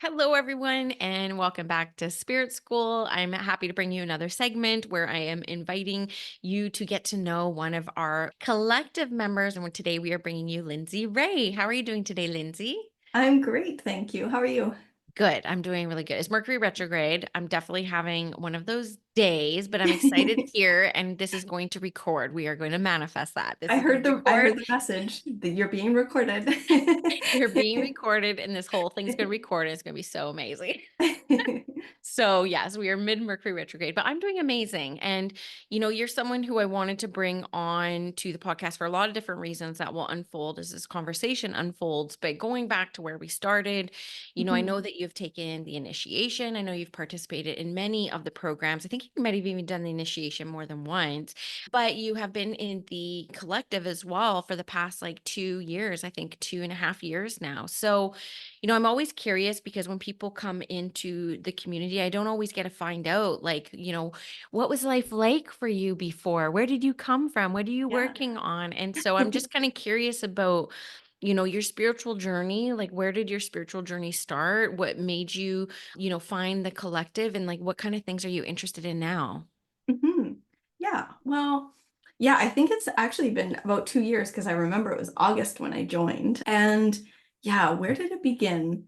Hello, everyone, and welcome back to Spirit School. I'm happy to bring you another segment where I am inviting you to get to know one of our collective members. And today we are bringing you Lindsay Rae. How are you doing today, Lindsay? I'm great, thank you. How are you? Good. I'm doing really good. It's Mercury retrograde. I'm definitely having one of those days, but I'm excited here. And this is going to record. We are going to manifest that. This I is going heard to I record. heard the message that you're being recorded. You're being recorded, and this whole thing's going to record. And it's going to be so amazing. So, yes, we are mid Mercury retrograde, but I'm doing amazing. And, you're someone who I wanted to bring on to the podcast for a lot of different reasons that will unfold as this conversation unfolds. But going back to where we started, I Mhm. know that you've taken the initiation. I know you've participated in many of the programs. I think you might have even done the initiation more than once, but you have been in the collective as well for the past like 2 years, I think 2.5 years now. So, I'm always curious because when people come into the community, I don't always get to find out, like, what was life like for you before? Where did you come from? What are you Yeah. working on? And so I'm just kind of curious about, your spiritual journey. Like, where did your spiritual journey start? What made you, find the collective? And like, what kind of things are you interested in now? Mhm. Yeah. Well, yeah, I think it's actually been about 2 years because I remember it was August when I joined. And yeah, where did it begin?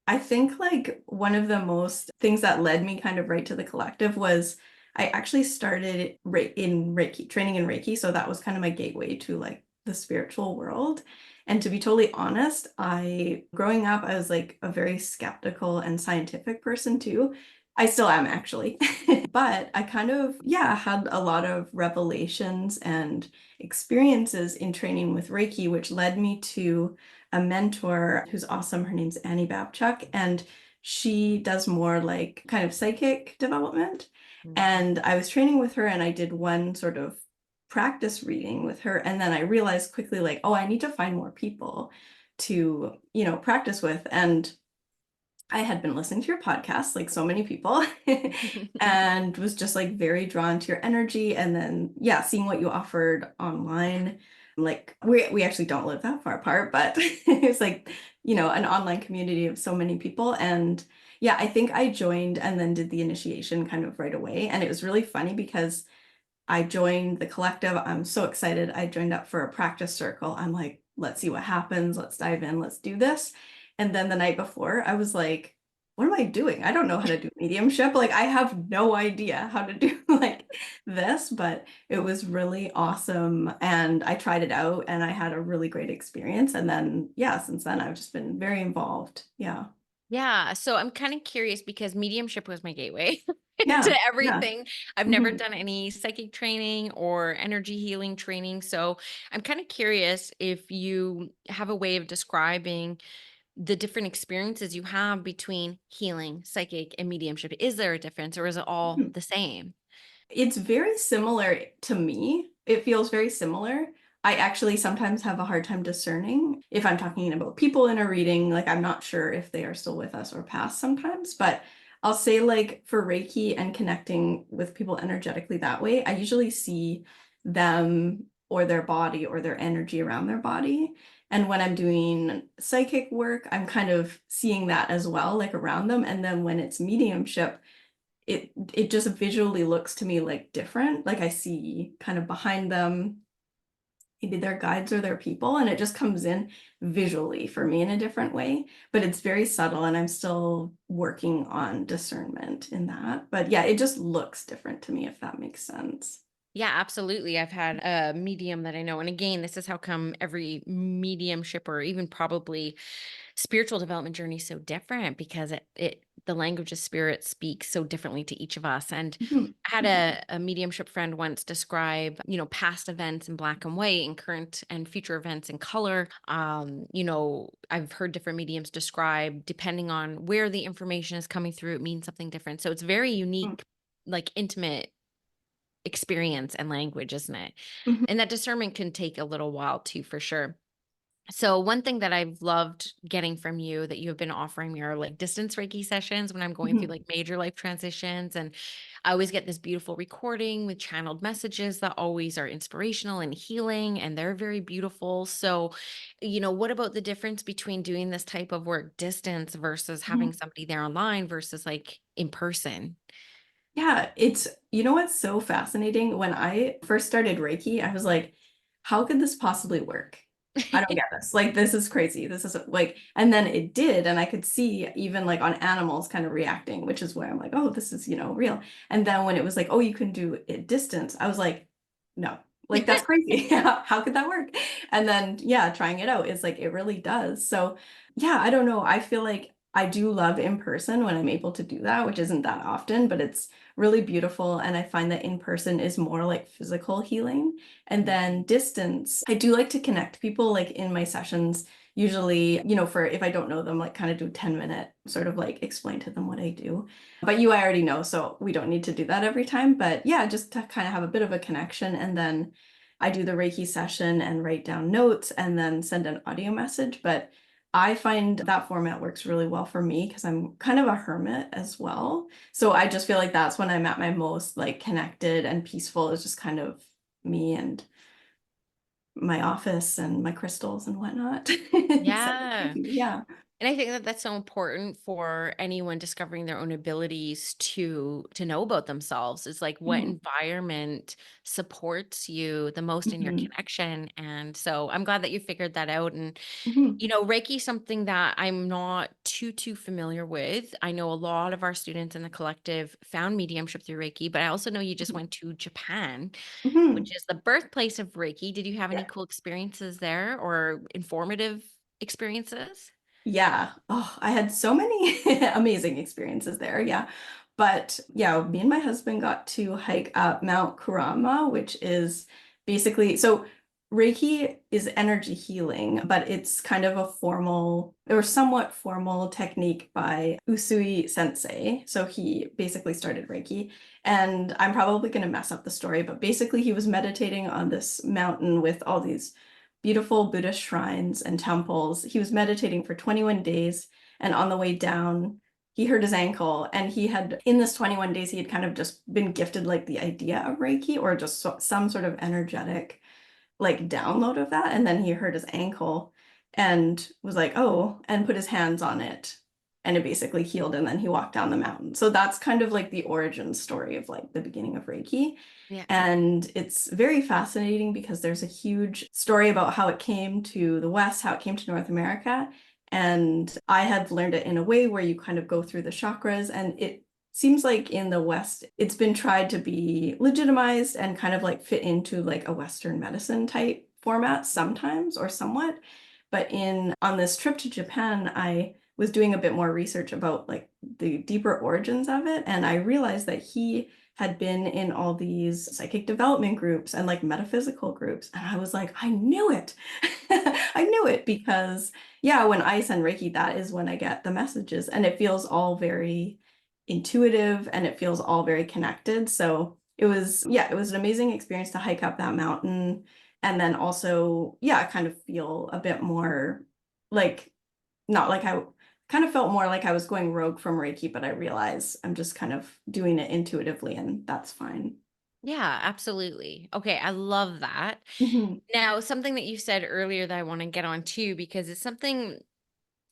I think like one of the most things that led me kind of right to the collective was I actually started in Reiki, training in Reiki. So that was kind of my gateway to like the spiritual world. And to be totally honest, growing up, I was like a very skeptical and scientific person too. I still am actually. But I kind of, yeah, had a lot of revelations and experiences in training with Reiki, which led me to a mentor who's awesome. Her name's Annie Babchuk, and she does more like kind of psychic development. Mhm. And I was training with her, and I did one sort of practice reading with her. And then I realized quickly, like, oh, I need to find more people to, practice with. And I had been listening to your podcast, like so many people, and was just like very drawn to your energy. And then, yeah, seeing what you offered online. Like, we actually don't live that far apart, but it's like, an online community of so many people. And yeah, I think I joined and then did the initiation kind of right away. And it was really funny because I joined the collective. I'm so excited. I joined up for a practice circle. I'm like, let's see what happens. Let's dive in. Let's do this. And then the night before, I was like, what am I doing? I don't know how to do mediumship. Like, I have no idea how to do like this, but it was really awesome. And I tried it out and I had a really great experience. And then, yeah, since then, I've just been very involved. Yeah. Yeah, so I'm kind of curious because mediumship was my gateway to Yeah. Yeah. everything. I've never Mhm. done any psychic training or energy healing training. So I'm kind of curious if you have a way of describing the different experiences you have between healing, psychic, and mediumship. Is there a difference or is it all Mhm. the same? It's very similar to me. It feels very similar. I actually sometimes have a hard time discerning if I'm talking about people in a reading. Like, I'm not sure if they are still with us or past sometimes, but I'll say, like, for Reiki and connecting with people energetically that way, I usually see them or their body or their energy around their body. And when I'm doing psychic work, I'm kind of seeing that as well, like around them. And then when it's mediumship, it just visually looks to me like different. Like I see kind of behind them, maybe their guides or their people, and it just comes in visually for me in a different way. But it's very subtle, and I'm still working on discernment in that. But yeah, it just looks different to me, if that makes sense. Yeah, absolutely. I've had a medium that I know. And again, this is how come every mediumship or even probably spiritual development journey is so different because the language of spirit speaks so differently to each of us. And Mhm. I had Mhm. a mediumship friend once describe, past events in black and white and current and future events in color. I've heard different mediums describe depending on where the information is coming through, it means something different. So it's very unique, like intimate experience and language, isn't it? Mhm. And that discernment can take a little while too, for sure. So one thing that I've loved getting from you that you've been offering me are like distance Reiki sessions when I'm going through Mhm, like major life transitions. And I always get this beautiful recording with channeled messages that always are inspirational and healing, and they're very beautiful. So, what about the difference between doing this type of work distance versus mhm. having somebody there online versus like in person? Yeah, you know what's so fascinating? When I first started Reiki, I was like, how could this possibly work? I don't get this. Like, this is crazy. This is like, and then it did. And I could see even like on animals kind of reacting, which is where I'm like, oh, this is, real. And then when it was like, oh, you can do it distance, I was like, no, like that's crazy. How could that work? And then, yeah, trying it out is like, it really does. So, yeah, I don't know. I feel like I do love in person when I'm able to do that, which isn't that often, but it's really beautiful. And I find that in person is more like physical healing. And then distance, I do like to connect people like in my sessions. Usually, for if I don't know them, like kind of do 10-minute sort of like explain to them what I do. But I already know, so we don't need to do that every time. But yeah, just to kind of have a bit of a connection. And then I do the Reiki session and write down notes and then send an audio message. But I find that format works really well for me because I'm kind of a hermit as well. So I just feel like that's when I'm at my most like connected and peaceful is just kind of me and my office and my crystals and whatnot. So Yeah. thank you. Yeah. And I think that that's so important for anyone discovering their own abilities to know about themselves is like what Mhm. environment supports you the most in your Mhm. connection. And so I'm glad that you figured that out. And Mhm. Reiki is something that I'm not too familiar with. I know a lot of our students in the collective found mediumship through Reiki, but I also know you just Mhm. went to Japan, Mhm. which is the birthplace of Reiki. Did you have any Yeah. cool experiences there or informative experiences? Yeah. Oh, I had so many amazing experiences there. Yeah. But yeah, me and my husband got to hike up Mount Kurama, which is basically so Reiki is energy healing, but it's kind of a formal or somewhat formal technique by Usui Sensei. So he basically started Reiki. And I'm probably going to mess up the story, but basically he was meditating on this mountain with all these beautiful Buddhist shrines and temples. He was meditating for 21 days, and on the way down, he hurt his ankle. And he had, in this 21 days, he had kind of just been gifted like the idea of Reiki or just some sort of energetic like download of that. And then he hurt his ankle and was like, oh, and put his hands on it. And it basically healed. And then he walked down the mountain. So that's kind of like the origin story of like the beginning of Reiki. Yeah. And it's very fascinating because there's a huge story about how it came to the West, how it came to North America. And I had learned it in a way where you kind of go through the chakras, and it seems like in the West, it's been tried to be legitimized and kind of like fit into like a Western medicine type format sometimes or somewhat. But on this trip to Japan, I was doing a bit more research about like the deeper origins of it. And I realized that he had been in all these psychic development groups and like metaphysical groups. And I was like, I knew it. I knew it because, yeah, when I send Reiki, that is when I get the messages. And it feels all very intuitive and it feels all very connected. So it was an amazing experience to hike up that mountain. And then also, yeah, kind of feel a bit more like, not like I kind of felt more like I was going rogue from Reiki, but I realize I'm just kind of doing it intuitively and that's fine. Yeah, absolutely. Okay, I love that. Mhm, Now, something that you said earlier that I want to get on too, because it's something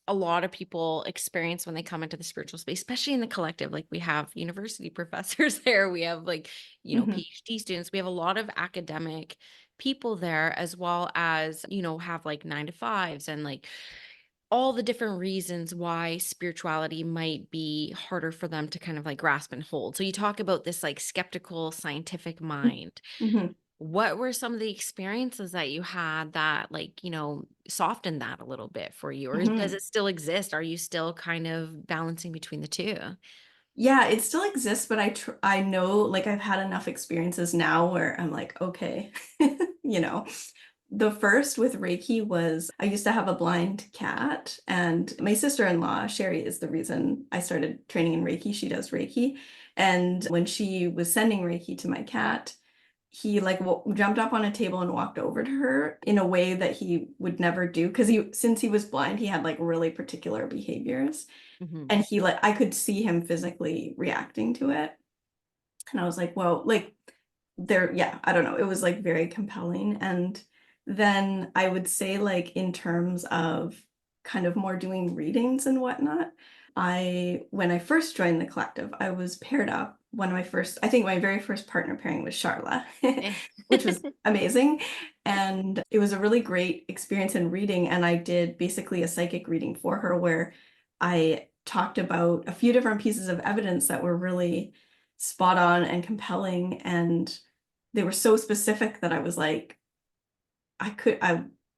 a lot of people experience when they come into the spiritual space, especially in the collective. Like we have university professors there, we have like, mhm, PhD students, we have a lot of academic people there, as well as, have like 9 to 5s and like all the different reasons why spirituality might be harder for them to kind of like grasp and hold. So you talk about this like skeptical scientific mind. mhm, What were some of the experiences that you had that like, softened that a little bit for you? Or does mhm. it still exist? Are you still kind of balancing between the 2? Yeah, it still exists, but I know like I've had enough experiences now where I'm like, okay, you know. The first with Reiki was I used to have a blind cat, and my sister-in-law, Sherry, is the reason I started training in Reiki. She does Reiki. And when she was sending Reiki to my cat, he like jumped up on a table and walked over to her in a way that he would never do because he since he was blind, he had like really particular behaviors. Mhm. And he like I could see him physically reacting to it. And I was like, whoa, like there, yeah, I don't know. It was like very compelling. And then I would say, like, in terms of kind of more doing readings and whatnot, when I first joined the collective, I was paired up. I think my very first partner pairing was Charla, Eh. which was amazing. And it was a really great experience in reading. And I did basically a psychic reading for her where I talked about a few different pieces of evidence that were really spot on and compelling. And they were so specific that I was like,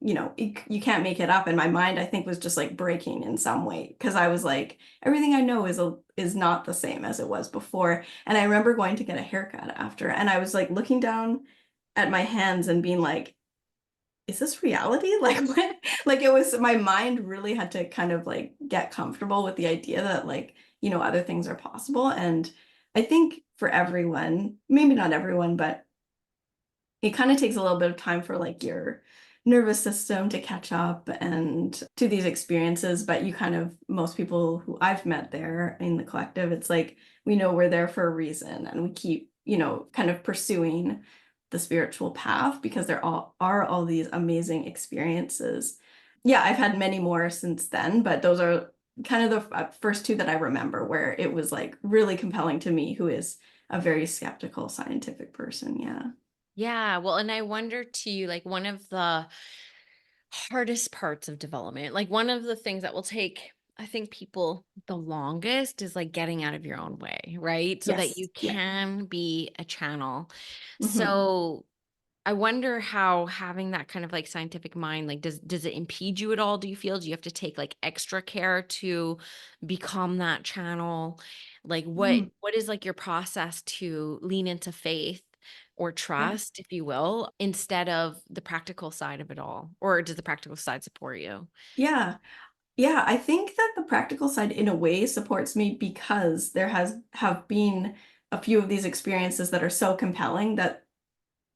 you can't make it up. And my mind, I think, was just like breaking in some way because I was like, everything I know is not the same as it was before. And I remember going to get a haircut after, and I was like looking down at my hands and being like, is this reality? Like what? Like it was my mind really had to kind of like get comfortable with the idea that like, other things are possible. And I think for everyone, maybe not everyone, but it kind of takes a little bit of time for like your nervous system to catch up and to these experiences. But most people who I've met there in the collective, it's like we know we're there for a reason and we keep, kind of pursuing the spiritual path because there are all these amazing experiences. Yeah, I've had many more since then, but those are kind of the first two that I remember where it was like really compelling to me, who is a very skeptical scientific person. Yeah. Yeah, well, and I wonder too, like one of the hardest parts of development, like one of the things that will take, I think, people the longest is like getting out of your own way, right? So that Yes. you Yeah. can be a channel. Hmm. So I wonder how having that kind of like scientific mind, like does it impede you at all? Do you feel? Do you have to take like extra care to become that channel? Like what is like your process to lean into faith or Yeah. trust, if you will, instead of the practical side of it all? Or does the practical side support you? Yeah. Yeah. I think that the practical side in a way supports me because there have been a few of these experiences that are so compelling that,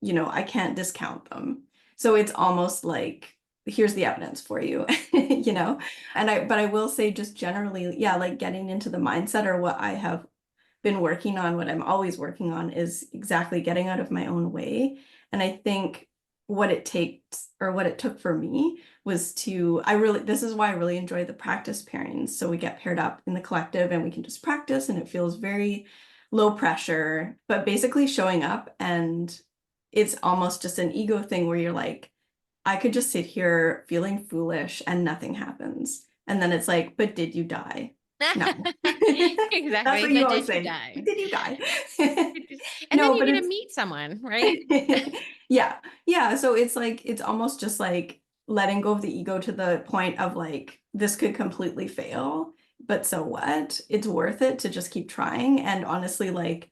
I can't discount them. So it's almost like here's the evidence for you, you know? But I will say just generally, yeah, like getting into the mindset or what I have been working on, what I'm always working on is exactly getting out of my own way. And I think what it took for me was this is why I really enjoy the practice pairings. So we get paired up in the collective and we can just practice and it feels very low pressure, but basically showing up and it's almost just an ego thing where you're like, I could just sit here feeling foolish and nothing happens. And then it's like, but did you die? No. That's Exactly. what you But always did you say. die? Did you die? And then No, you but get to it's meet someone, right? yeah. Yeah. So it's like it's almost just like letting go of the ego to the point of like this could completely fail, but so what? It's worth it to just keep trying. And honestly, like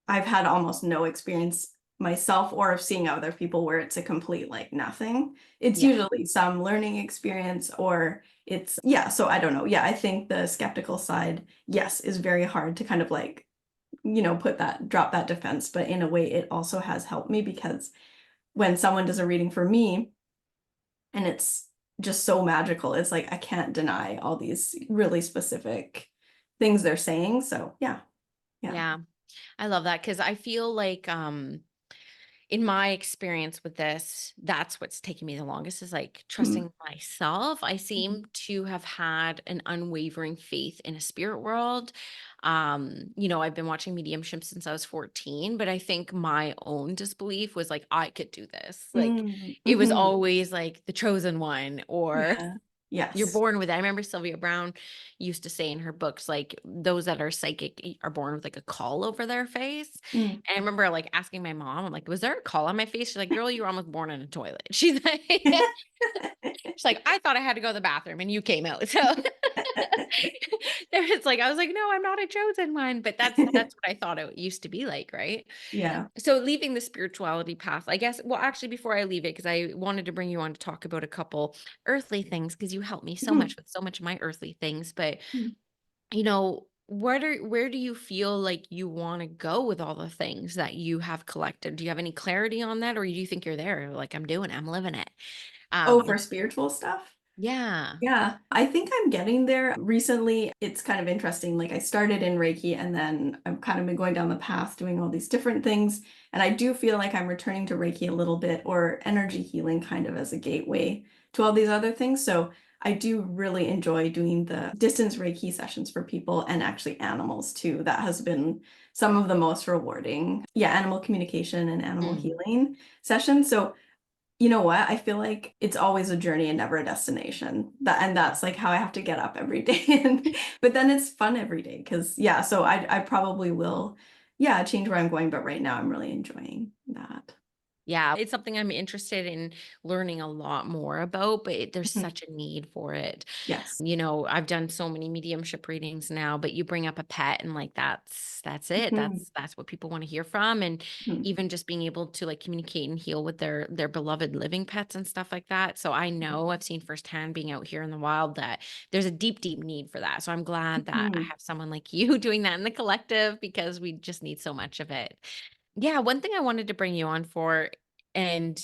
I've had almost no experience myself or of seeing other people where it's a complete like nothing. It's Yeah. usually some learning experience or it's yeah, so I don't know. Yeah, I think the skeptical side, yes, is very hard to kind of like, drop that defense, but in a way it also has helped me because when someone does a reading for me and it's just so magical, it's like I can't deny all these really specific things they're saying. So, yeah. Yeah. Yeah. I love that because I feel like in my experience with this, that's what's taken me the longest is like Mhm. trusting myself. I seem to have had an unwavering faith in a spirit world. I've been watching mediumship since I was 14, but I think my own disbelief was like, I could do this. Like Mm, it was mhm. always like the chosen one or Yeah. you're Yes. born with it. I remember Sylvia Brown used to say in her books, like those that are psychic are born with like a caul over their face. Mm. And I remember like asking my mom, I'm like, was there a caul on my face? She's like, girl, you were almost born in a toilet. She's like, she's like, I thought I had to go to the bathroom and you came out. So it's like, I was like, no, I'm not a chosen one. But that's what I thought it used to be like, right? Yeah. So leaving the spirituality path, I guess, well, actually, before I leave it, because I wanted to bring you on to talk about a couple earthly things, because you helped me so Mhm. much with so much of my earthly things. But, Mm. where do you feel like you want to go with all the things that you have collected? Do you have any clarity on that, or do you think you're there? Like, I'm doing, I'm living it. Oh, Um, for spiritual stuff? yeah. Yeah, I think I'm getting there. Recently, it's kind of interesting. Like I started in Reiki and then I've kind of been going down the path doing all these different things. And I do feel like I'm returning to Reiki a little bit or energy healing kind of as a gateway to all these other things. So I do really enjoy doing the distance Reiki sessions for people and actually animals too. That has been some of the most rewarding. Yeah, animal communication and animal Mm. healing sessions. So you know what? I feel like it's always a journey and never a destination. That's like how I have to get up every day. And but then it's fun every day because yeah, so I probably will yeah, change where I'm going, but right now I'm really enjoying that. Yeah, it's something I'm interested in learning a lot more about, but there's Mhm. such a need for it. Yes. You know, I've done so many mediumship readings now, but you bring up a pet and like that's it. Mhm. That's what people want to hear from. And Mhm. even just being able to like communicate and heal with their beloved living pets and stuff like that. So I know I've seen firsthand being out here in the wild that there's a deep, deep need for that. So I'm glad that I Mhm. have someone like you doing that in the collective because we just need so much of it. Yeah, one thing I wanted to bring you on for, and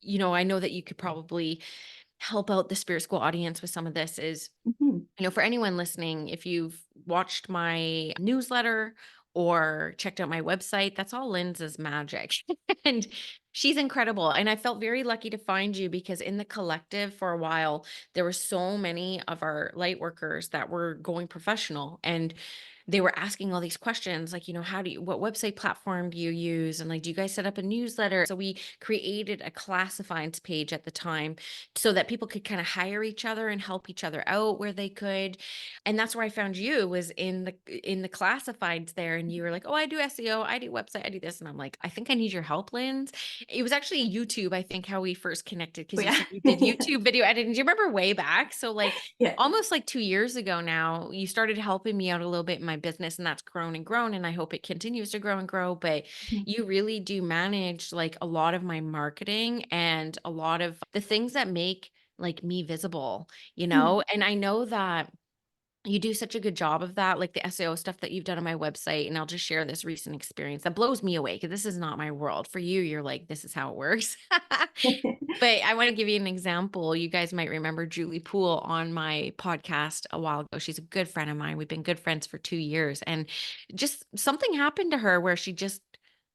I know that you could probably help out the spirit school audience with some of this is, Mhm. for anyone listening, if you've watched my newsletter or checked out my website, that's all Lynn's magic. And she's incredible. And I felt very lucky to find you because in the collective for a while, there were so many of our light workers that were going professional and they were asking all these questions like, what website platform do you use? And like, do you guys set up a newsletter? So we created a classifieds page at the time so that people could kind of hire each other and help each other out where they could. And that's where I found you was in the classifieds there. And you were like, oh, I do SEO, I do website, I do this. And I'm like, I think I need your help, Linz. It was actually YouTube, I think, how we first connected Oh because you yeah. said you did YouTube video editing. Do you remember way back? So like Yeah. almost like 2 years ago now, you started helping me out a little bit in my business, and that's grown and grown. And I hope it continues to grow and grow. But Mhm. you really do manage like a lot of my marketing and a lot of the things that make like me visible, Mhm. and I know that you do such a good job of that, like the SEO stuff that you've done on my website. And I'll just share this recent experience that blows me away because this is not my world. For you, you're like, this is how it works. But I want to give you an example. You guys might remember Julie Poole on my podcast a while ago. She's a good friend of mine. We've been good friends for 2 years. And just something happened to her where she just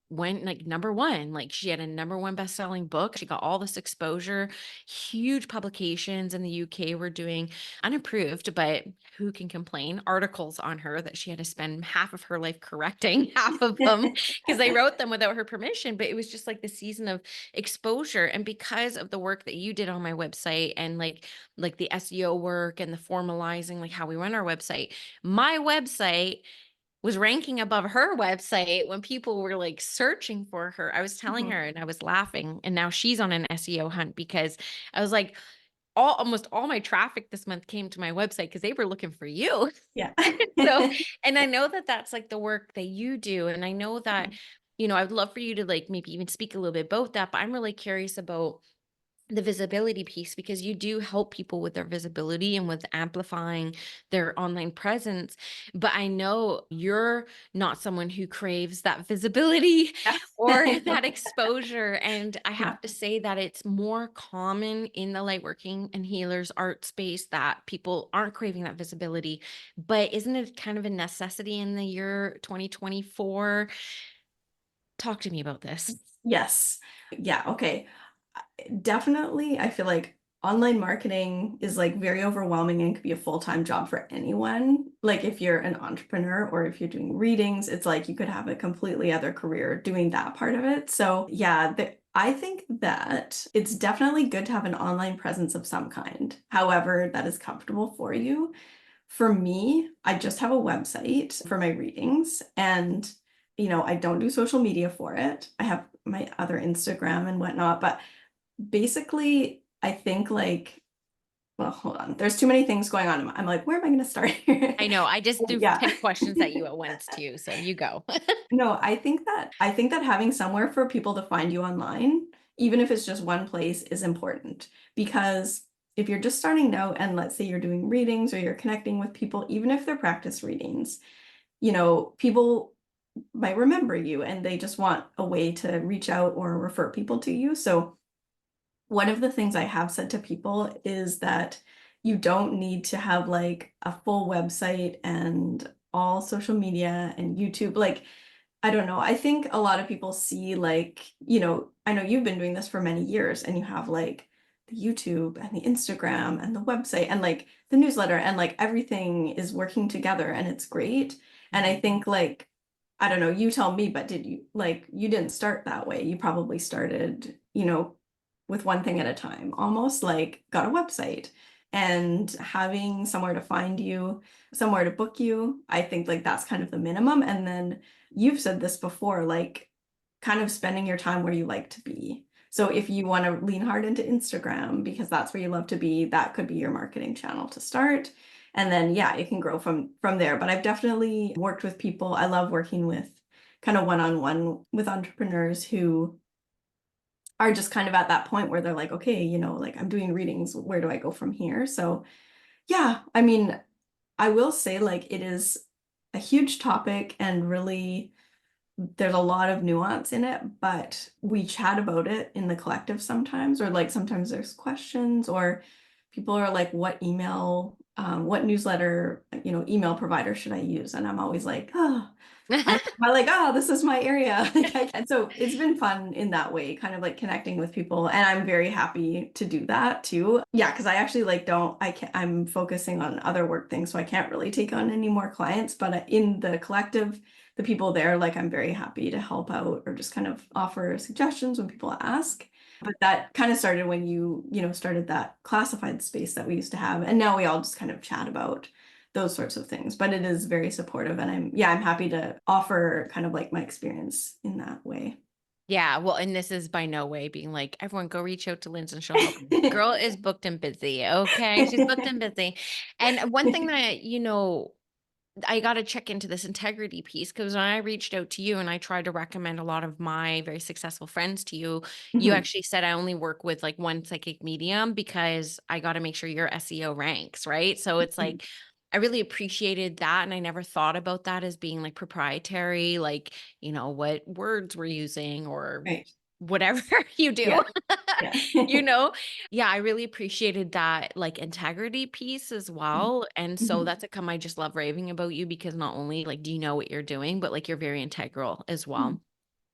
went like number one. Like she had a number one best-selling book. She got all this exposure. Huge publications in the UK were doing unapproved, but who can complain? Articles on her that she had to spend half of her life correcting half of them because they wrote them without her permission. But it was just like the season of exposure, and because of the work that you did on my website and like the SEO work and the formalizing like how we run our website, my website was ranking above her website when people were like searching for her. I was telling Mhm. her and I was laughing, and now she's on an SEO hunt because I was like, almost all my traffic this month came to my website because they were looking for you. Yeah. So, and I know that that's like the work that you do. And I know that, Mhm. I'd love for you to like maybe even speak a little bit about that, but I'm really curious about the visibility piece because you do help people with their visibility and with amplifying their online presence. But I know you're not someone who craves that visibility or that exposure. And I Yeah. have to say that it's more common in the lightworking and healers art space that people aren't craving that visibility. But isn't it kind of a necessity in the year 2024? Talk to me about this. Yes. Yeah, okay. Definitely, I feel like online marketing is like very overwhelming and could be a full-time job for anyone. Like if you're an entrepreneur or if you're doing readings, it's like you could have a completely other career doing that part of it. So yeah, I think that it's definitely good to have an online presence of some kind, however that is comfortable for you. For me, I just have a website for my readings and I don't do social media for it. I have my other Instagram and whatnot, but basically, I think like, well, hold on. There's too many things going on. I'm like, where am I going to start here? I know. I just threw Yeah. 10 questions at you at once too. So you go. No, I think that having somewhere for people to find you online, even if it's just one place, is important because if you're just starting out and let's say you're doing readings or you're connecting with people, even if they're practice readings, people might remember you and they just want a way to reach out or refer people to you. So one of the things I have said to people is that you don't need to have like a full website and all social media and YouTube. Like, I don't know. I think a lot of people see like, I know you've been doing this for many years and you have like the YouTube and the Instagram and the website and like the newsletter and like everything is working together and it's great. And I Mhm. think like, I don't know, you tell me, but you didn't start that way. You probably started, with one thing at a time, almost like got a website and having somewhere to find you, somewhere to book you. I think like that's kind of the minimum. And then you've said this before, like kind of spending your time where you like to be. So if you want to lean hard into Instagram because that's where you love to be, that could be your marketing channel to start. And then yeah, it can grow from there. But I've definitely worked with people. I love working with kind of one-on-one with entrepreneurs who are just kind of at that point where they're like, okay, like I'm doing readings, where do I go from here? So yeah, I mean, I will say like it is a huge topic and really there's a lot of nuance in it, but we chat about it in the collective sometimes, or like sometimes there's questions, or people are like, what newsletter, email provider should I use? And I'm always like, oh, I'm like, oh, this is my area. And so it's been fun in that way, kind of like connecting with people. And I'm very happy to do that too. Yeah, because I actually like I'm focusing on other work things, so I can't really take on any more clients. But in the collective, the people there, like I'm very happy to help out or just kind of offer suggestions when people ask. But that kind of started when started that classified space that we used to have. And now we all just kind of chat about those sorts of things. But it is very supportive. And I'm happy to offer kind of like my experience in that way. Yeah, well, and this is by no way being like, everyone go reach out to Lindsay and she'll help you. Girl is booked and busy. Okay. She's booked and busy. And one thing that, I got to check into this integrity piece because when I reached out to you and I tried to recommend a lot of my very successful friends to you, you Mhm. actually said I only work with like one psychic medium because I got to make sure your SEO ranks, right? So it's Mhm. like, I really appreciated that. And I never thought about that as being like proprietary, like, what words we're using or Right. whatever you Yeah. do. Yeah. you know? Yeah, I really appreciated that like integrity piece as well. And so Mhm. that's a come I just love raving about you because not only like do you know what you're doing, but like you're very integral as Mhm. well.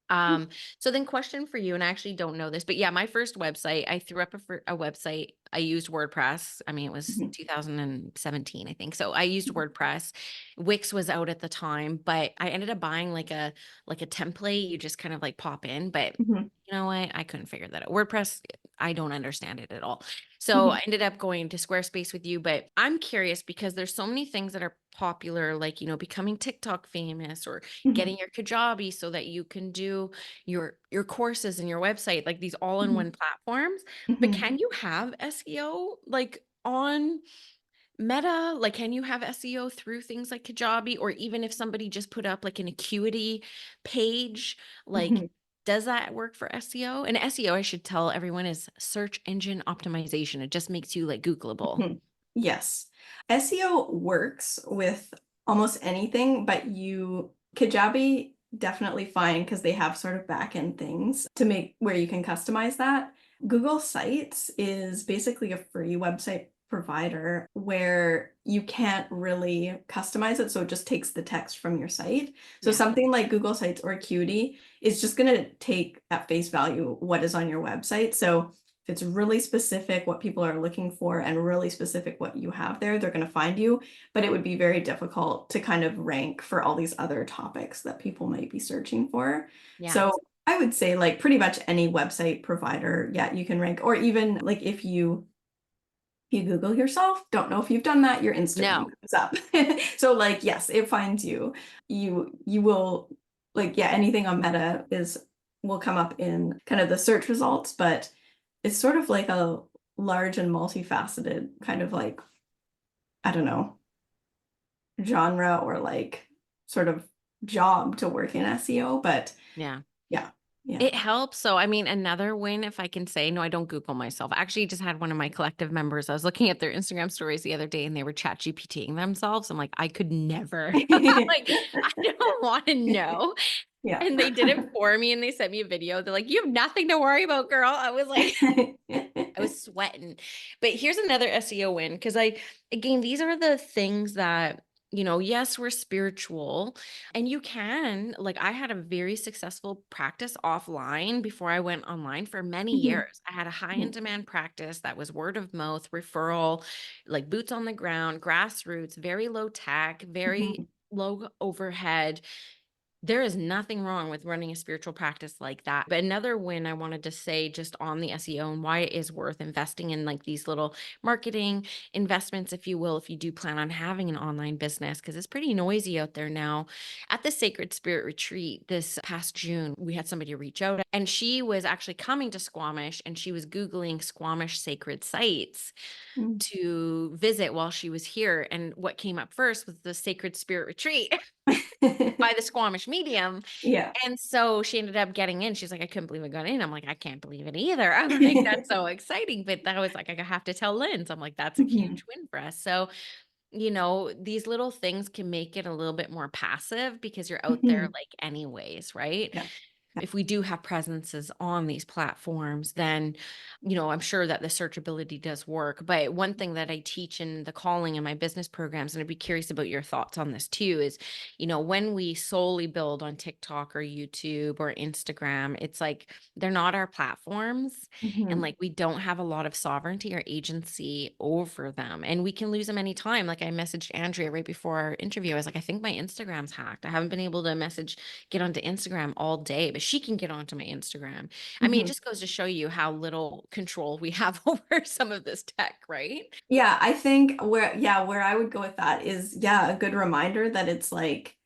Um, so then question for you, and I actually don't know this, but yeah, my first website, I threw up a website. I used WordPress. I mean, it was Mhm. 2017, I think. So I used WordPress. Wix was out at the time, but I ended up buying like a template you just kind of like pop in, but Mhm. you know what? I couldn't figure that out. WordPress, I don't understand it at all. So I Mhm. ended up going to Squarespace with you, but I'm curious because there's so many things that are popular, like, becoming TikTok famous or Mhm. getting your Kajabi so that you can do your courses and your website, like these Mhm. all-in-one platforms. But Mhm. can you have SEO like on Meta? Like, can you have SEO through things like Kajabi, or even if somebody just put up like an acuity page, like Mhm. does that work for SEO? And SEO, I should tell everyone, is search engine optimization. It just makes you like Googleable. Mhm. Yes. SEO works with almost anything, but Kajabi definitely fine because they have sort of back end things to make where you can customize that. Google Sites is basically a free website provider where you can't really customize it, so it just takes the text from your site. So Yeah. something like Google Sites or Acuity is just going to take at face value what is on your website. So if it's really specific what people are looking for and really specific what you have there, they're going to find you. But it would be very difficult to kind of rank for all these other topics that people might be searching for. Yeah. So I would say like pretty much any website provider, yeah, you can rank. Or even like if you Google yourself, don't know if you've done that, your Instagram No. comes up. So like yes, it finds you. You will like yeah, anything on Meta is will come up in kind of the search results, but it's sort of like a large and multifaceted kind of like, I don't know, genre or like sort of job to work in SEO. But Yeah. yeah. Yeah. It helps. So, I mean, another win, if I can say, no, I don't Google myself. I actually just had one of my collective members. I was looking at their Instagram stories the other day and they were chat GPTing themselves. I'm like, I could never, like, I don't want to know. Yeah. And they did it for me and they sent me a video. They're like, you have nothing to worry about, girl. I was like, I was sweating. But here's another SEO win because again, these are the things that, yes, we're spiritual and you can, like, I had a very successful practice offline before I went online for many Mhm, years. I had a high in mhm, demand practice that was word of mouth, referral, like boots on the ground, grassroots, very low tech, very mhm, low overhead. There is nothing wrong with running a spiritual practice like that. But another win I wanted to say just on the SEO and why it is worth investing in like these little marketing investments, if you will, if you do plan on having an online business, because it's pretty noisy out there now. At the Sacred Spirit Retreat this past June, we had somebody reach out and she was actually coming to Squamish and she was Googling Squamish sacred sites mm. to visit while she was here. And what came up first was the Sacred Spirit Retreat by the Squamish medium. Yeah. And so she ended up getting in. She's like, "I couldn't believe I got in." I'm like, "I can't believe it either." I'm like, "That's so exciting." But that was like, I have to tell Linz. I'm like, "That's a Mhm, huge win for us." So, these little things can make it a little bit more passive because you're out there mhm. like anyways, right? Yeah, yeah. If we do have presences on these platforms, then, I'm sure that the searchability does work. But one thing that I teach in the calling in my business programs, and I'd be curious about your thoughts on this too, is, when we solely build on TikTok or YouTube or Instagram, it's like they're not our platforms. And Mhm, like we don't have a lot of sovereignty or agency over them. And we can lose them anytime. Like I messaged Andrea right before our interview. I was like, I think my Instagram's hacked. I haven't been able to get onto Instagram all day, but she can get onto my Instagram. I mean, it mhm. just goes to show you how little control we have over some of this tech, right? Yeah, I think where I would go with that is, yeah, a good reminder that it's like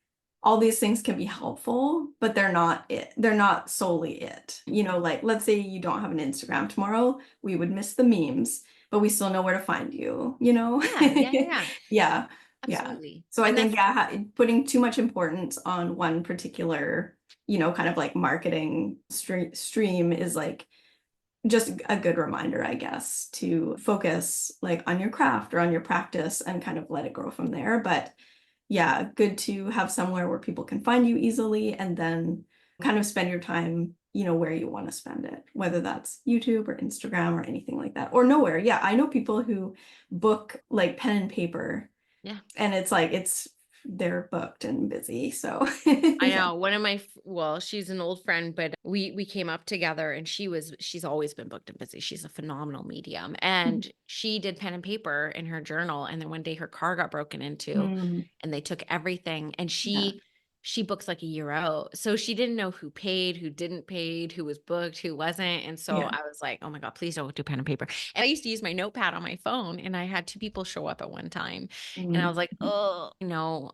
all these things can be helpful, but they're not it. They're not solely it. Like let's say you don't have an Instagram tomorrow, we would miss the memes, but we still know where to find you? Yeah, yeah, yeah, yeah. Yeah, yeah. Absolutely. So I And think, that's yeah, putting too much importance on one particular, kind of like marketing stream is like just a good reminder, I guess, to focus like on your craft or on your practice and kind of let it grow from there. But yeah, good to have somewhere where people can find you easily and then kind of spend your time, where you want to spend it, whether that's YouTube or Instagram or anything like that, or nowhere. Yeah, I know people who book like pen and paper yeah. and it's like they're booked and busy. So I yeah. know one of well, she's an old friend, but we came up together and she's always been booked and busy. She's a phenomenal medium. And she did pen and paper in her journal. And then one day her car got broken into Mm, and they took everything. And yeah. she books like a year out. So she didn't know who paid, who didn't paid, who was booked, who wasn't. And so Yeah. I was like, oh my God, please don't do pen and paper. And I used to use my notepad on my phone and I had two people show up at one time. And I Mm, was like, mhm, oh,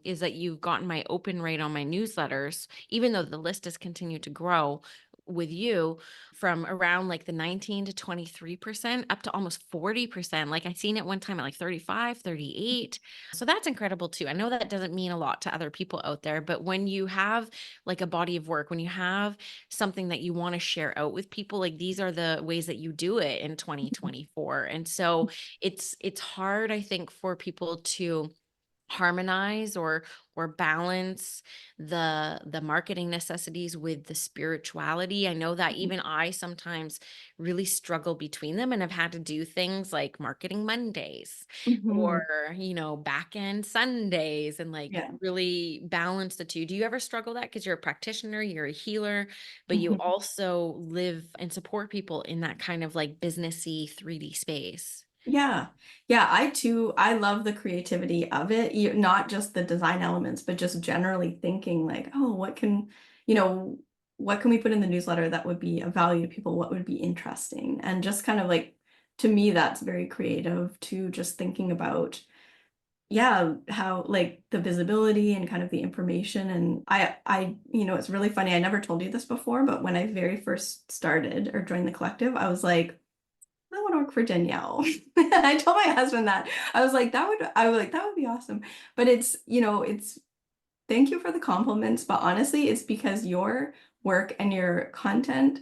is that you've gotten my open rate on my newsletters, even though the list has continued to grow with you from around like the 19 to 23% up to almost 40%. Like I seen it one time at like 35, 38. So that's incredible too. I know that doesn't mean a lot to other people out there, but when you have like a body of work, when you have something that you want to share out with people, like these are the ways that you do it in 2024. And so it's hard, I think, for people to harmonize or balance the marketing necessities with the spirituality. I know that mhm, even I sometimes really struggle between them and have had to do things like marketing Mondays or mhm. back end Sundays and like Yeah. really balance the two. Do you ever struggle that because you're a practitioner, you're a healer, but you Mhm. also live and support people in that kind of like businessy 3D space? Yeah. Yeah, I too, I love the creativity of it, not just the design elements, but just generally thinking like, oh, you know, what can we put in the newsletter that would be of value to people? What would be interesting? And just kind of like, to me, that's very creative to just thinking about, yeah, how like the visibility and kind of the information. And it's really funny. I never told you this before, but when I very first started or joined the collective, I was like, I want to work for Danielle. I told my husband that. I was like, that would be awesome. But it's thank you for the compliments, but honestly, it's because your work and your content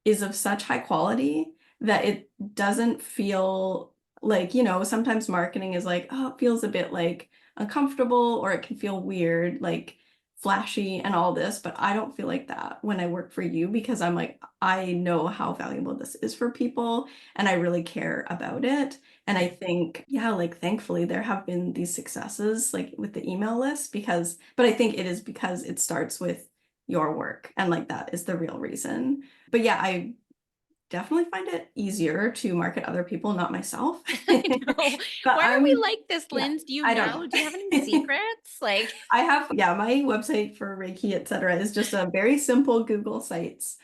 is of such high quality that it doesn't feel like, sometimes marketing is like, oh, it feels a bit like uncomfortable or it can feel weird, like flashy and all this, but I don't feel like that when I work for you because I'm like, I know how valuable this is for people and I really care about it. And I think, yeah, like thankfully there have been these successes like with the email list but I think it is because it starts with your work and like that is the real reason. But yeah, I definitely find it easier to market other people, not myself. I know. But Why are we like this, yeah, Linz? Do you I don't know? Do you have any know. secrets? Like, I have, yeah, my website for Reiki, etc., is just a very simple Google sites.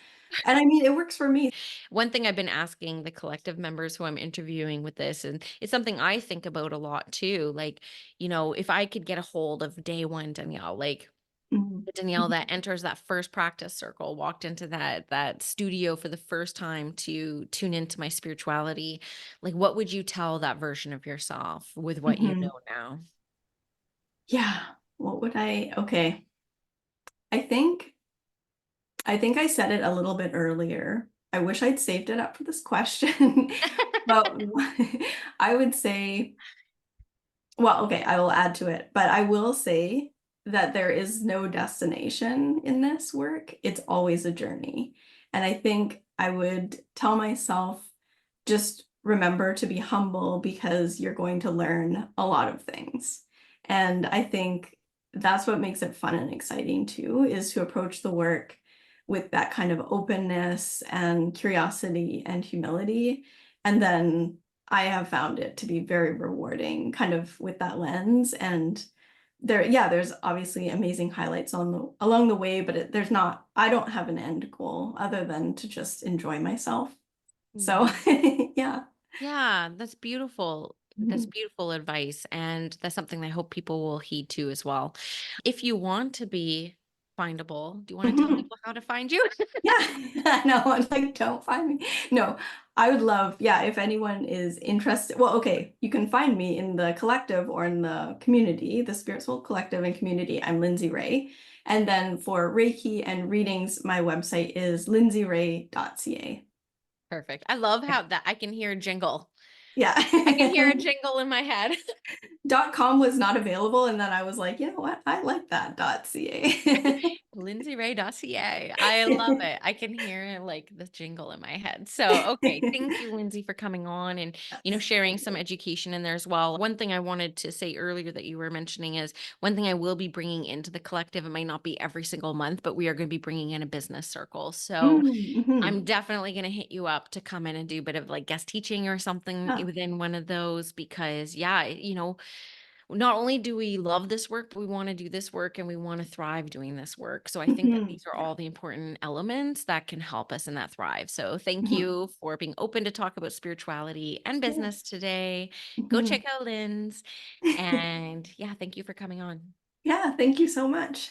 And I mean, it works for me. one thing I've been asking the collective members who I'm interviewing with this, and it's something I think about a lot too. Like, if I could get a hold of day one Danielle, like Mhm. the Danielle that enters that first practice circle, walked into that studio for the first time to tune into my spirituality, like what would you tell that version of yourself with what you Mhm. know now? Yeah. What would okay. I think I think I said it a little bit earlier. I wish I'd saved it up for this question. But I would say, well, okay, I will add to it, but I will say that there is no destination in this work. It's always a journey. And I think I would tell myself just remember to be humble because you're going to learn a lot of things. And I think that's what makes it fun and exciting too, is to approach the work with that kind of openness and curiosity and humility. And then I have found it to be very rewarding kind of with that lens. And there's obviously amazing highlights along the way, but there's not, I don't have an end goal other than to just enjoy myself. So Mhm. yeah. Yeah, that's beautiful. That's Mhm. beautiful advice. And that's something I hope people will heed too as well. If you want to be findable, do you want to tell Mhm. people how to find you? Yeah, I know. I'm like, don't find me. No, I would love, yeah, if anyone is interested. Well, okay, you can find me in the collective or in the community, the Spiritual Collective and Community. I'm Lindsay Rae. And then for Reiki and readings, my website is lindsayrae.ca. Perfect. I love how that I can hear a jingle. I can hear Yeah. a jingle in my head. .com was not available, and then I was like, you know what? I like that .ca. LindsayRae.ca. I love it. I can hear like the jingle in my head. So, okay. Thank you, Lindsay, for coming on and, Yes, sharing thank some you. education in there as well. One thing I wanted to say earlier that you were mentioning is one thing I will be bringing into the collective. It might not be every single month, but we are going to be bringing in a business circle. So, I'm Mhm. definitely going to hit you up to come in and do a bit of like guest teaching or something Oh, within one of those because, yeah, not only do we love this work, but we want to do this work and we want to thrive doing this work. So I think that mhm. these are Yeah. all the important elements that can help us in that thrive. So thank Mhm. you for being open to talk about spirituality and Yeah. business today. Go check Mhm. out Lynn's. And yeah, thank you for coming on. Yeah, thank you so much.